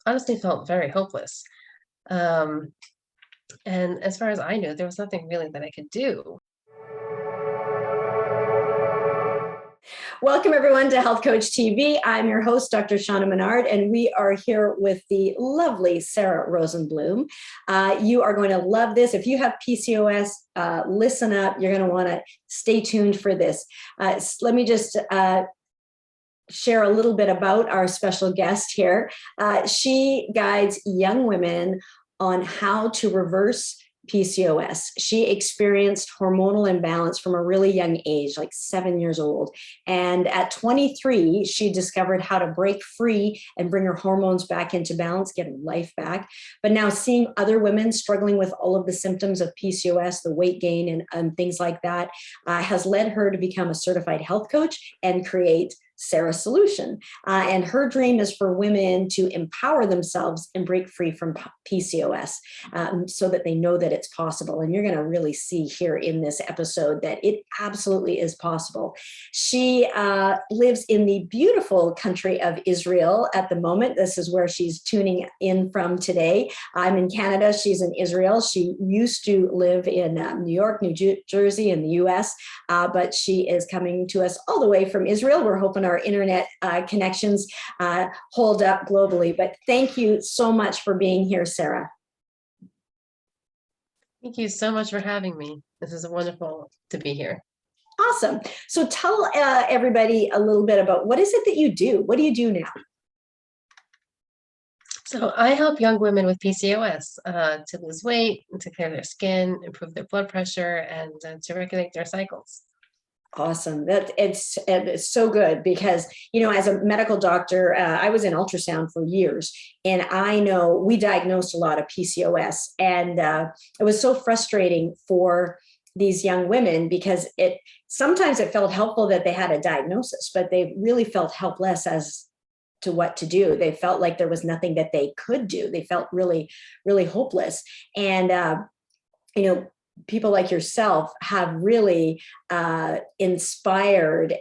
honestly felt very hopeless. Um, and as far as I knew, there was nothing really that I could do. Welcome, everyone, to Health Coach TV. I'm your host, Dr. Shauna Menard, and we are here with the lovely Sara Rosenblum. You are going to love this. If you have PCOS, listen up. You're going to want to stay tuned for this. Let me just share a little bit about our special guest here. She guides young women on how to reverse PCOS. She experienced hormonal imbalance from a really young age, like 7 years old. And at 23, she discovered how to break free and bring her hormones back into balance, get her life back. But now seeing other women struggling with all of the symptoms of PCOS, the weight gain and things like that, has led her to become a certified health coach and create Sara Solution. And her dream is for women to empower themselves and break free from PCOS so that they know that it's possible. And you're going to really see here in this episode that it absolutely is possible. She lives in the beautiful country of Israel at the moment. This is where she's tuning in from today. I'm in Canada. She's in Israel. She used to live in New York, New Jersey, in the US, but she is coming to us all the way from Israel. We're hoping our internet connections hold up globally. But thank you so much for being here, Sara. Thank you so much for having me. This is wonderful to be here. Awesome. So tell everybody a little bit about what is it that you do? What do you do now? So I help young women with PCOS to lose weight, to clear their skin, improve their blood pressure, and to regulate their cycles. Awesome. It's so good because, as a medical doctor, I was in ultrasound for years, and I know we diagnosed a lot of PCOS, and it was so frustrating for these young women because sometimes it felt helpful that they had a diagnosis, but they really felt helpless as to what to do. They felt like there was nothing that they could do. They felt really, really hopeless. And, people like yourself have really inspired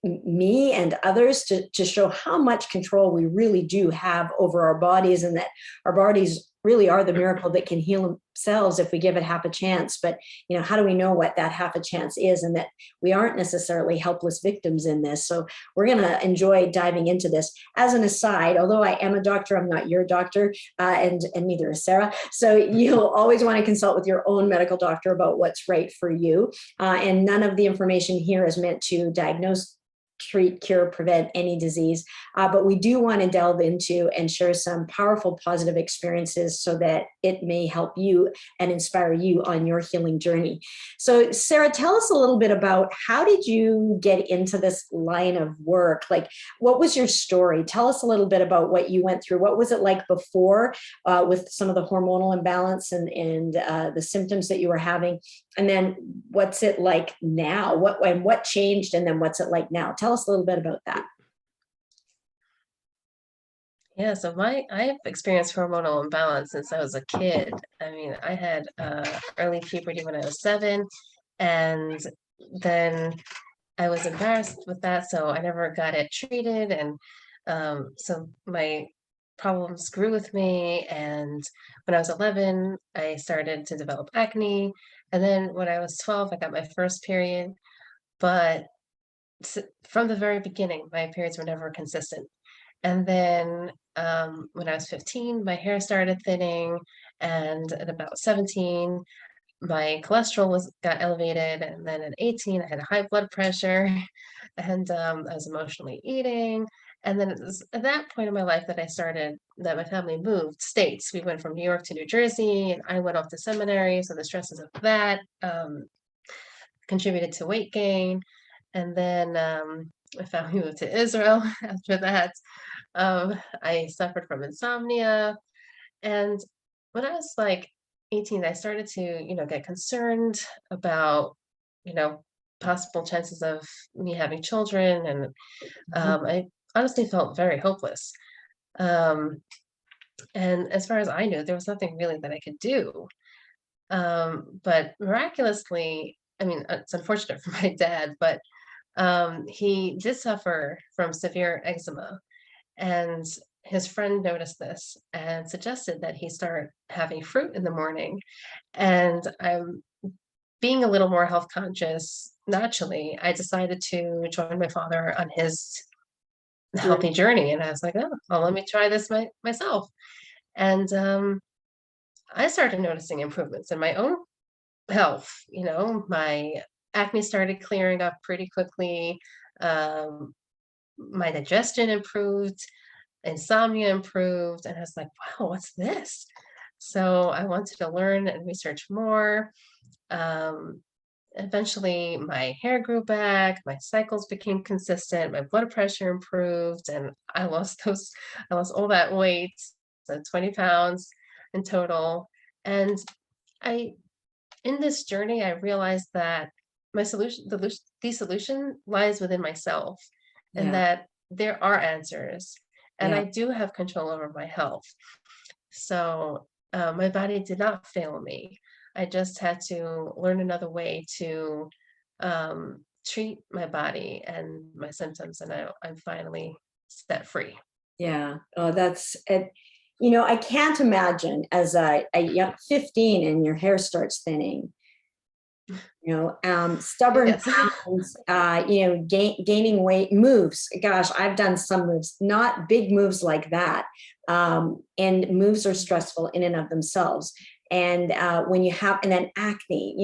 me and others to show how much control we really do have over our bodies, and that our bodies really are the miracle that can heal themselves if we give it half a chance. But how do we know what that half a chance is, and that we aren't necessarily helpless victims in this? So we're going to enjoy diving into this. As an aside, although I am a doctor, I'm not your doctor, and neither is Sara. So you'll always want to consult with your own medical doctor about what's right for you. And none of the information here is meant to diagnose, treat, cure, prevent any disease. But we do want to delve into and share some powerful, positive experiences so that it may help you and inspire you on your healing journey. So, Sara, tell us a little bit about how did you get into this line of work? Like, what was your story? Tell us a little bit about what you went through. What was it like before with some of the hormonal imbalance and the symptoms that you were having? And then what's it like now? What changed? And then what's it like now? Tell us a little bit about that. Yeah, so I've experienced hormonal imbalance since I was a kid. I mean, I had early puberty when I was 7, and then I was embarrassed with that, so I never got it treated, and so my problems grew with me. And when I was 11, I started to develop acne, and then when I was 12, I got my first period. But from the very beginning, my periods were never consistent. And then when I was 15, my hair started thinning, and at about 17, my cholesterol got elevated, and then at 18, I had high blood pressure, and I was emotionally eating. And then it was at that point in my life that my family moved states. We went from New York to New Jersey, and I went off to seminary, so the stresses of that contributed to weight gain. And then my family moved to Israel after that. I suffered from insomnia. And when I was like 18, I started to, get concerned about, you know, possible chances of me having children. And I honestly felt very hopeless. Um, and as far as I knew, there was nothing really that I could do. But miraculously, I mean, it's unfortunate for my dad, but he did suffer from severe eczema, and his friend noticed this and suggested that he start having fruit in the morning. And I'm being a little more health conscious naturally. I decided to join my father on his healthy journey. And I was like, oh, well, let me try this myself. And I started noticing improvements in my own health. My acne started clearing up pretty quickly. Um, my digestion improved, insomnia improved, and I was like, wow, what's this? So I wanted to learn and research more. Um, Eventually, my hair grew back, my cycles became consistent, my blood pressure improved, and I lost all that weight, so 20 pounds in total. And I, in this journey, I realized that the solution lies within myself, and Yeah. that there are answers, and Yeah. I do have control over my health. So my body did not fail me. I just had to learn another way to treat my body and my symptoms, and I'm finally set free. Yeah. Oh, that's it. I can't imagine as a young 15 and your hair starts thinning, stubborn Yes. parents, gaining weight moves. Gosh, I've done some moves, not big moves like that. And moves are stressful in and of themselves. And when you have, and then acne,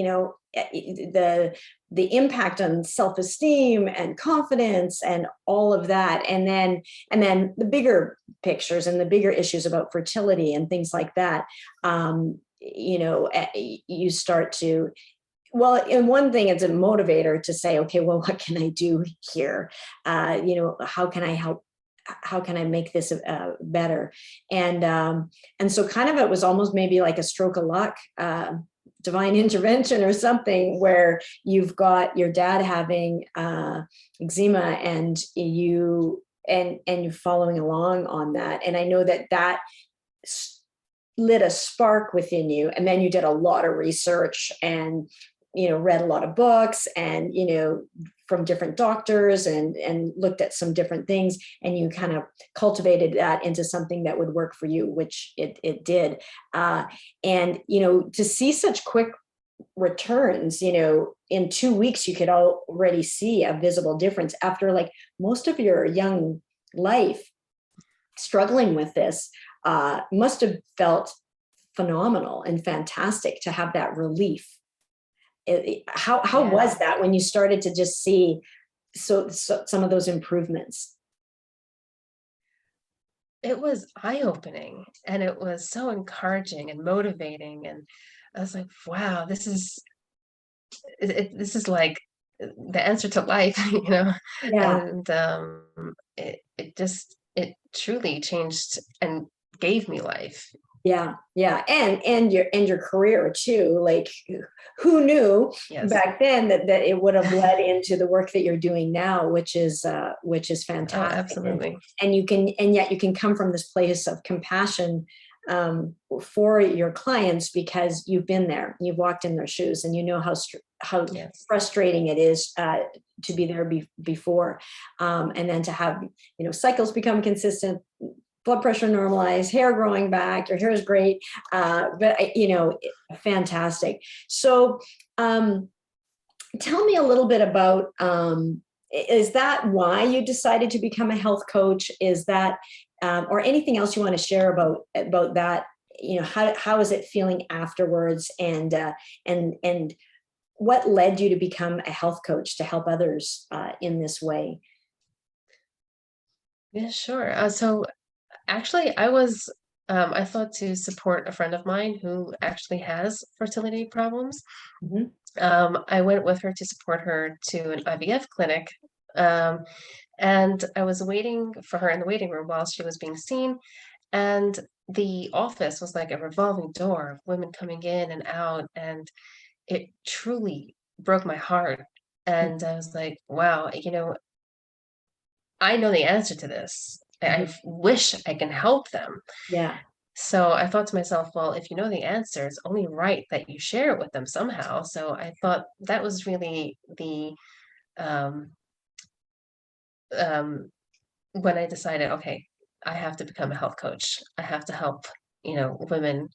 the impact on self-esteem and confidence and all of that. And then the bigger pictures and the bigger issues about fertility and things like that. You start to, well, and one thing, it's a motivator to say, okay, well, what can I do here? How can I help? How can I make this better? And so kind of it was almost maybe like a stroke of luck, divine intervention or something, where you've got your dad having eczema and you're following along on that. And I know that lit a spark within you, and then you did a lot of research and read a lot of books and from different doctors and looked at some different things, and you kind of cultivated that into something that would work for you, which it did. And to see such quick returns, in 2 weeks you could already see a visible difference after like most of your young life struggling with this. Must have felt phenomenal and fantastic to have that relief. How Yeah. was that when you started to just see so some of those improvements? It was eye-opening, and it was so encouraging and motivating. And I was like, wow, this is like the answer to life, Yeah. And it truly changed and gave me life. Yeah, yeah, and your career too. Like, who knew Yes. back then that it would have led into the work that you're doing now, which is Oh, fantastic. absolutely. And yet you can come from this place of compassion for your clients because you've been there, you've walked in their shoes, and you know how Yes. frustrating it is to be there before, and then to have cycles become consistent, blood pressure normalized, hair growing back, your hair is great. But fantastic. So tell me a little bit about, is that why you decided to become a health coach? Is that, or anything else you want to share about that? How is it feeling afterwards? And what led you to become a health coach to help others in this way? Yeah, sure. So actually, I thought to support a friend of mine who actually has fertility problems. Mhm. I went with her to support her to an IVF clinic. Um, and I was waiting for her in the waiting room while she was being seen. And the office was like a revolving door of women coming in and out. And it truly broke my heart. And I was like, wow, I know the answer to this. I wish I can help them. Yeah. So I thought to myself, well, if you know the answer, it's only right that you share it with them somehow. So I thought that was really the um, when I decided, okay, I have to become a health coach. I have to help, women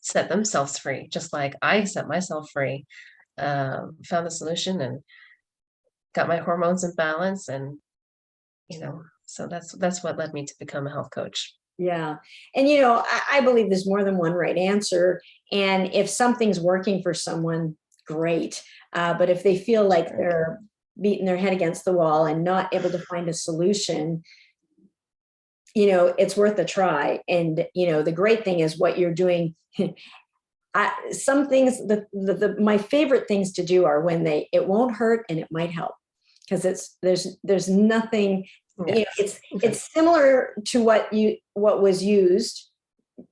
set themselves free, just like I set myself free. Found the solution and got my hormones in balance, and so that's what led me to become a health coach. Yeah. And, I believe there's more than one right answer. And if something's working for someone, great. But if they feel like they're beating their head against the wall and not able to find a solution, it's worth a try. And, the great thing is what you're doing. Some things, my favorite things to do are when it won't hurt and it might help, because there's nothing. Yes. It's similar to what was used.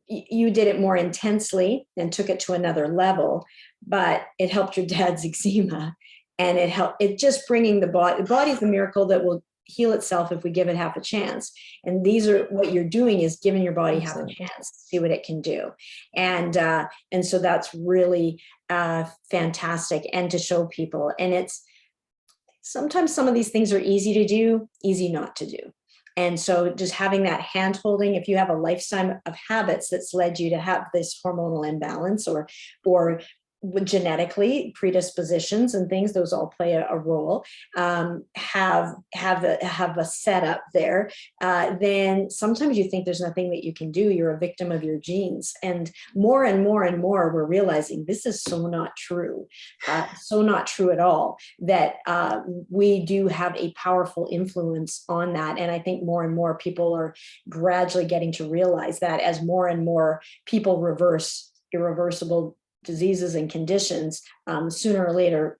You did it more intensely and took it to another level, but it helped your dad's eczema, and it just bringing the body's a miracle that will heal itself if we give it half a chance. And what you're doing is giving your body half a chance to see what it can do. And so that's really fantastic, and to show people. And sometimes some of these things are easy to do, easy not to do. And so just having that hand holding, if you have a lifetime of habits that's led you to have this hormonal imbalance, or genetically predispositions and things, those all play a role, have a setup there, then sometimes you think there's nothing that you can do. You're a victim of your genes. And more we're realizing this is so not true, so not true at all, that we do have a powerful influence on that. And I think more and more people are gradually getting to realize that, as more and more people reverse irreversible diseases and conditions, sooner or later,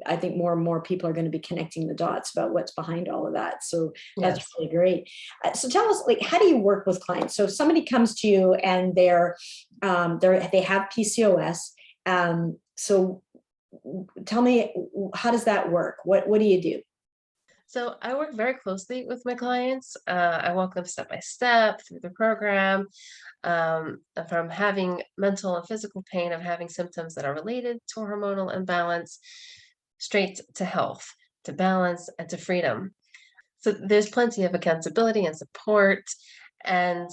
I think more and more people are going to be connecting the dots about what's behind all of that. So that's Yes. really great. So tell us, how do you work with clients? So if somebody comes to you and they have PCOS, so tell me, how does that work? What do you do? So I work very closely with my clients. I walk them step by step through the program, from having mental and physical pain, of having symptoms that are related to hormonal imbalance, straight to health, to balance, and to freedom. So there's plenty of accountability and support. And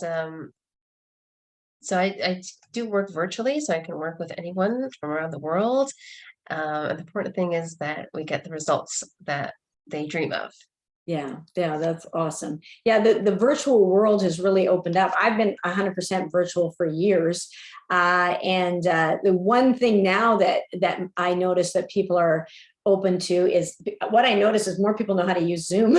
so I do work virtually, so I can work with anyone from around the world. And the important thing is that we get the results that they dream of. Yeah, that's awesome. Yeah, the virtual world has really opened up. I've been 100% virtual for years. And the one thing now that I notice that people are open to is, what I notice is more people know how to use Zoom.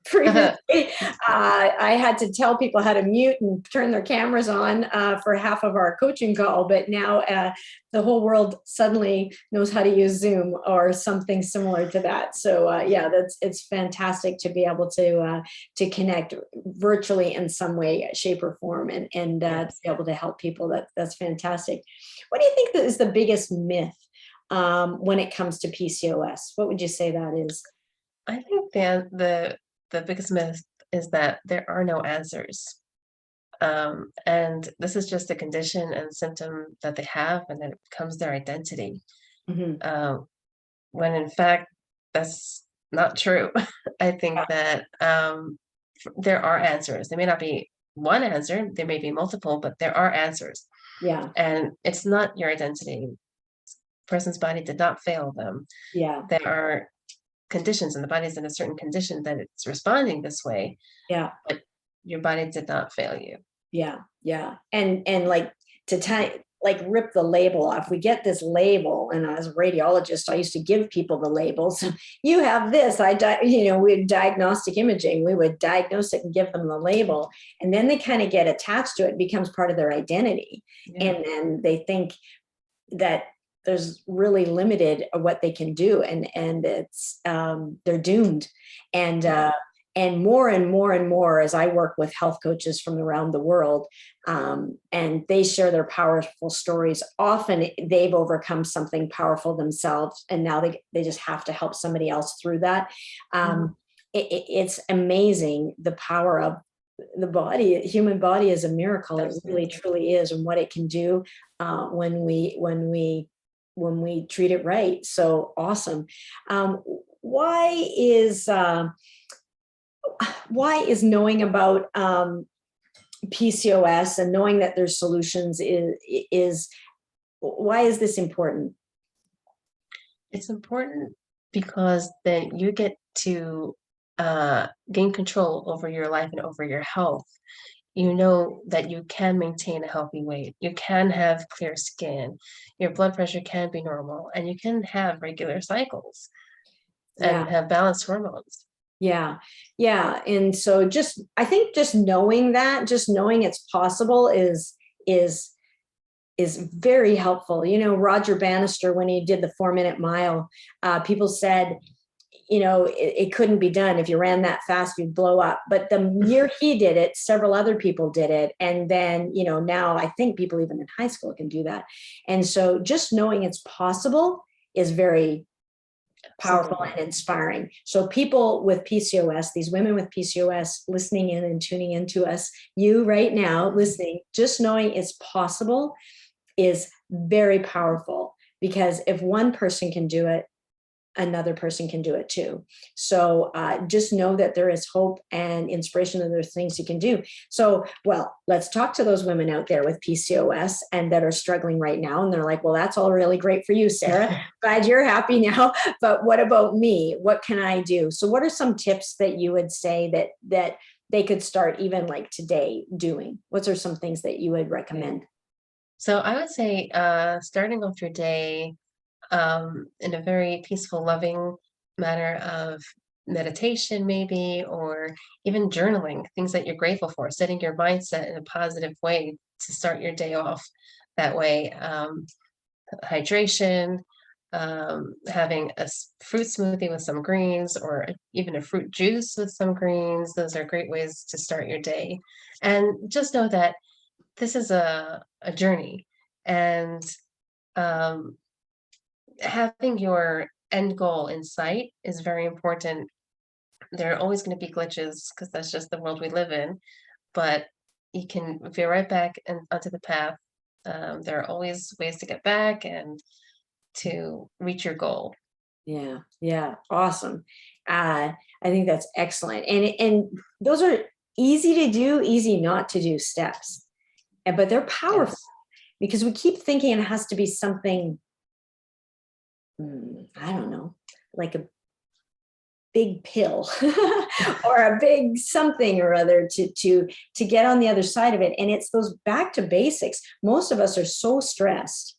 Previously, I had to tell people how to mute and turn their cameras on for half of our coaching call, but now the whole world suddenly knows how to use Zoom or something similar to that. So it's fantastic to be able to connect virtually in some way, shape, or form, and to be able to help people. That's fantastic. What do you think that is the biggest myth when it comes to PCOS? What would you say that is? I think the biggest myth is that there are no answers. And this is just a condition and symptom that they have, and then it becomes their identity. Mhm. When in fact, that's not true. I think that there are answers. There may not be one answer, there may be multiple, but there are answers. Yeah, And it's not your identity. Person's body did not fail them. yeah, There are conditions, and the body's in a certain condition that it's responding this way, yeah. but your body did not fail you. Yeah, yeah. And like, rip the label off. We get this label, and as a radiologist, I used to give people the labels. You have this. We diagnostic imaging. We would diagnose it and give them the label, and then they kind of get attached to it. It becomes part of their identity, Yeah. and then they think that there's really limited of what they can do, and it's they're doomed. And more and more and more, as I work with health coaches from around the world, and they share their powerful stories. Often they've overcome something powerful themselves, and now they just have to help somebody else through that. It's amazing, the power of the body. Human body is a miracle. It really, Absolutely. truly is, and what it can do when we treat it right. So awesome. Why is why is knowing about PCOS and knowing that there's solutions is why is this important? It's important because then you get to gain control over your life and over your health. You know that you can maintain a healthy weight. You can have clear skin. Your blood pressure can be normal, and you can have regular cycles Yeah. and have balanced hormones. Yeah. Yeah. And so I think just knowing that, just knowing it's possible is very helpful. You know, Roger Bannister, when he did the 4-minute mile, people said, you know, it couldn't be done. If you ran that fast, you'd blow up. But the year he did it, several other people did it. And then, you know, now I think people even in high school can do that. And so just knowing it's possible is very powerful and inspiring. So people with PCOS, these women with PCOS listening in and tuning into us, you right now listening, just knowing it's possible is very powerful, because if one person can do it, another person can do it too. So just know that there is hope and inspiration, and there's things you can do. So, well, let's talk to those women out there with PCOS and that are struggling right now. And they're like, well, that's all really great for you, Sarah. Glad you're happy now. But what about me? What can I do? So what are some tips that you would say that they could start even like today doing? What are some things that you would recommend? So I would say starting off your day in a very peaceful, loving manner of meditation, maybe, or even journaling, things that you're grateful for, setting your mindset in a positive way to start your day off that way. Hydration, having a fruit smoothie with some greens, or even a fruit juice with some greens. Those are great ways to start your day. And just know that this is a journey, and having your end goal in sight is very important. There are always going to be glitches because that's just the world we live in, but you can veer right back and onto the path. There are always ways to get back and to reach your goal. Yeah. Yeah. Awesome. I think that's excellent. And those are easy to do, easy not to do steps, but they're powerful Yes. because we keep thinking it has to be something, I don't know, like a big pill or a big something or other to get on the other side of it. And it's those back to basics. Most of us are so stressed,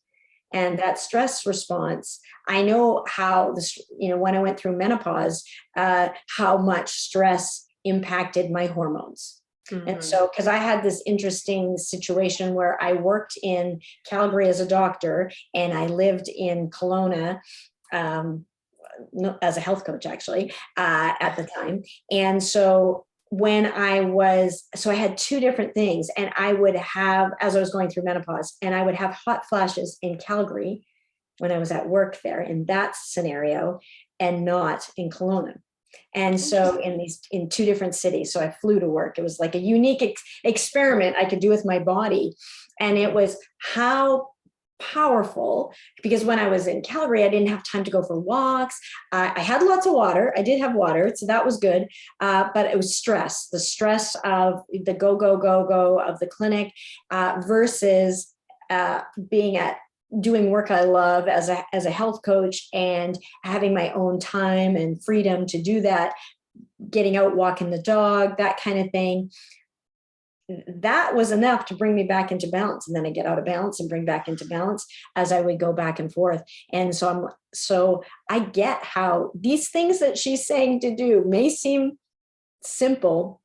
and that stress response, I know how this, you know, when I went through menopause, how much stress impacted my hormones. And so, because I had this interesting situation where I worked in Calgary as a doctor and I lived in Kelowna as a health coach, actually, at the time. And so I had two different things, and I would have, as I was going through menopause, and I would have hot flashes in Calgary when I was at work there in that scenario, and not in Kelowna. And so in two different cities, so I flew to work. It was like a unique experiment I could do with my body. And it was how powerful, because when I was in Calgary, I didn't have time to go for walks. I had lots of water. I did have water, so that was good. But it was the stress of the go of the clinic versus doing work I love as a health coach and having my own time and freedom to do that, getting out, walking the dog, that kind of thing. That was enough to bring me back into balance. And then I get out of balance and bring back into balance as I would go back and forth. And so I get how these things that she's saying to do may seem simple,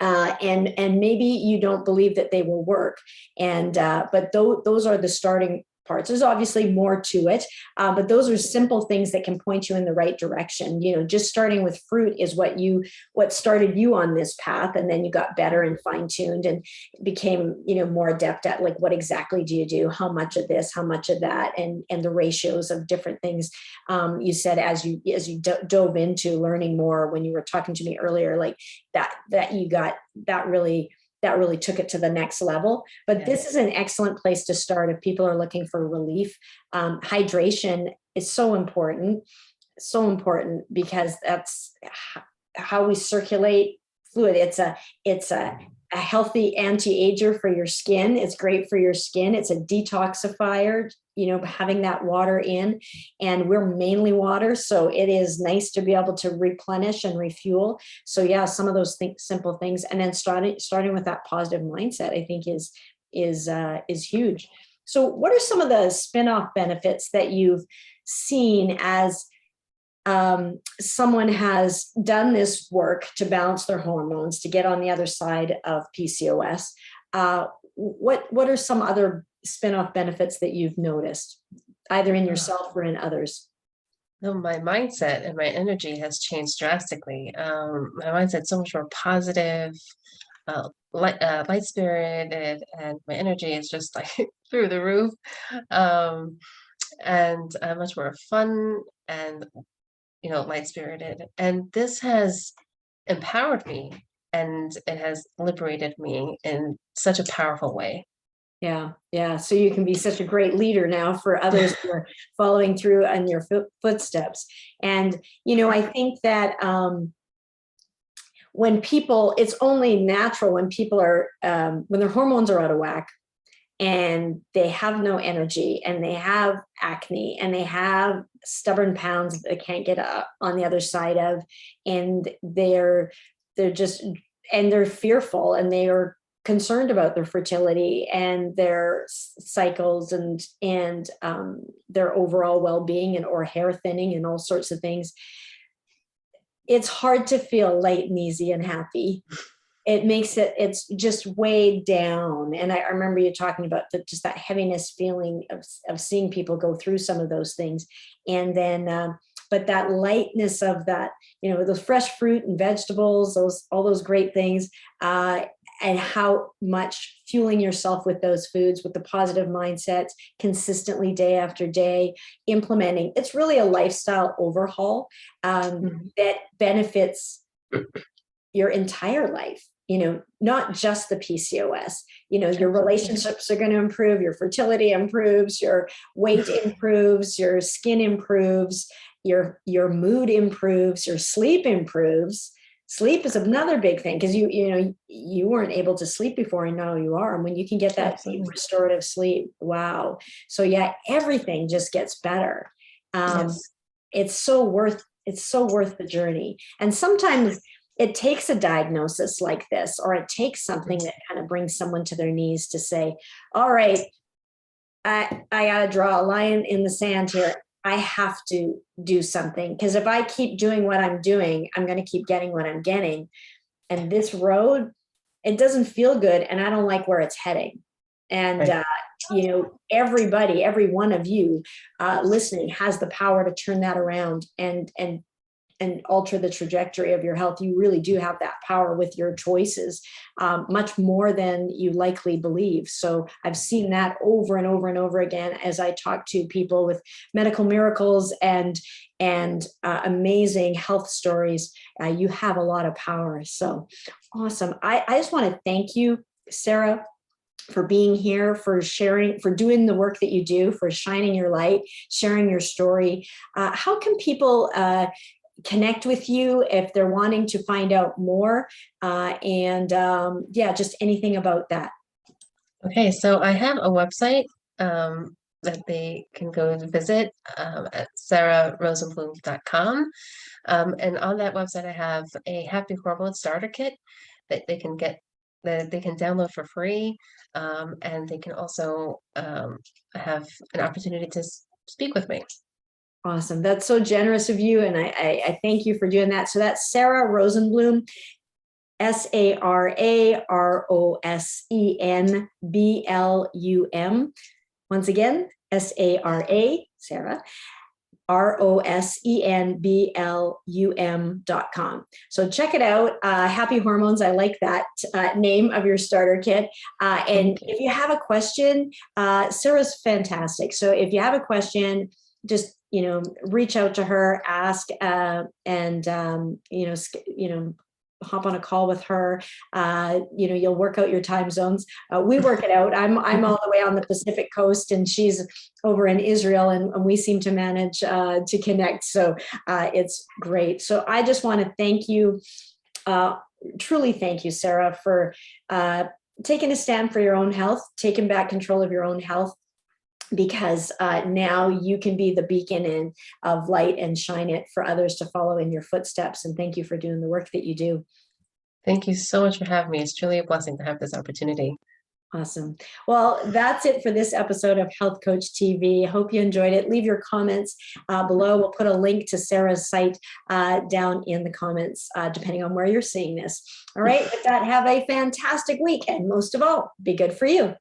and maybe you don't believe that they will work. And but those are the starting parts. There's obviously more to it, but those are simple things that can point you in the right direction. You know, just starting with fruit is what started you on this path, and then you got better and fine-tuned and became, you know, more adept at like, what exactly do you do, how much of this, how much of that, and the ratios of different things. You said as you dove into learning more when you were talking to me earlier, like that you got that really took it to the next level. But This is an excellent place to start if people are looking for relief. Hydration is so important because how we circulate fluid. It's a healthy anti-ager for your skin. It's great for your skin. It's a detoxifier, having that water in, and we're mainly water. So it is nice to be able to replenish and refuel. So yeah, some of those simple things. And then starting with that positive mindset, I think is huge. So what are some of the spin-off benefits that you've seen as someone has done this work to balance their hormones to get on the other side of PCOS? What are some other spin-off benefits that you've noticed, either in yourself or in others? No, my mindset and my energy has changed drastically. My mindset's so much more positive, light-spirited, and my energy is just like through the roof. And much more fun and light-spirited. And this has empowered me, and it has liberated me in such a powerful way. Yeah. Yeah. So you can be such a great leader now for others who are following through on your footsteps. And, I think that when people, it's only natural when people are, when their hormones are out of whack and they have no energy and they have acne and they have stubborn pounds that they can't get up on the other side of, and they're fearful, and they are concerned about their fertility and their cycles and their overall well-being and or hair thinning and all sorts of things. It's hard to feel light and easy and happy. It's just weighed down. And I remember you talking about just that heaviness feeling of seeing people go through some of those things. And then, but that lightness of that, those fresh fruit and vegetables, all those great things, and how much fueling yourself with those foods, with the positive mindsets, consistently day after day, implementing. It's really a lifestyle overhaul that benefits your entire life. Not just the PCOS. Your relationships are going to improve, your fertility improves, your weight improves, your skin improves, your mood improves, your sleep improves. Sleep is another big thing, because you weren't able to sleep before, and now you are. And when you can get that deep restorative sleep, wow. So yeah, everything just gets better. Yes. It's so worth the journey. And sometimes it takes a diagnosis like this, or it takes something that kind of brings someone to their knees to say, all right, I gotta draw a line in the sand here. I have to do something, because if I keep doing what I'm doing, I'm going to keep getting what I'm getting. And this road, it doesn't feel good, and I don't like where it's heading. And, Right. Everybody, every one of you listening has the power to turn that around and alter the trajectory of your health. You really do have that power with your choices, much more than you likely believe. So I've seen that over and over and over again as I talk to people with medical miracles and amazing health stories. You have a lot of power. So awesome. I just want to thank you, Sara, for being here, for sharing, for doing the work that you do, for shining your light, sharing your story. How can people connect with you if they're wanting to find out more, just anything about that? Okay, so I have a website that they can go and visit at sararosenblum.com. And on that website, I have a Happy Hormone Starter Kit that they can get, that they can download for free. And they can also have an opportunity to speak with me. Awesome. That's so generous of you. And I thank you for doing that. So that's Sara Rosenblum, SaraRosenblum. Once again, Sarah, ROSENBLUM.com. So check it out. Happy Hormones. I like that name of your starter kit. And if you have a question, Sara's fantastic. So if you have a question, just reach out to her, ask, hop on a call with her. You'll work out your time zones. We work it out. I'm all the way on the Pacific coast, and she's over in Israel, and we seem to manage to connect. So it's great. So I just want to thank you, truly thank you, Sara, for taking a stand for your own health, taking back control of your own health, because now you can be the beacon of light and shine it for others to follow in your footsteps. And thank you for doing the work that you do. Thank you so much for having me. It's truly a blessing to have this opportunity. Awesome. Well, that's it for this episode of Health Coach TV. Hope you enjoyed it. Leave your comments below. We'll put a link to Sara's site down in the comments, depending on where you're seeing this. All right. With that, have a fantastic week. And most of all, be good for you.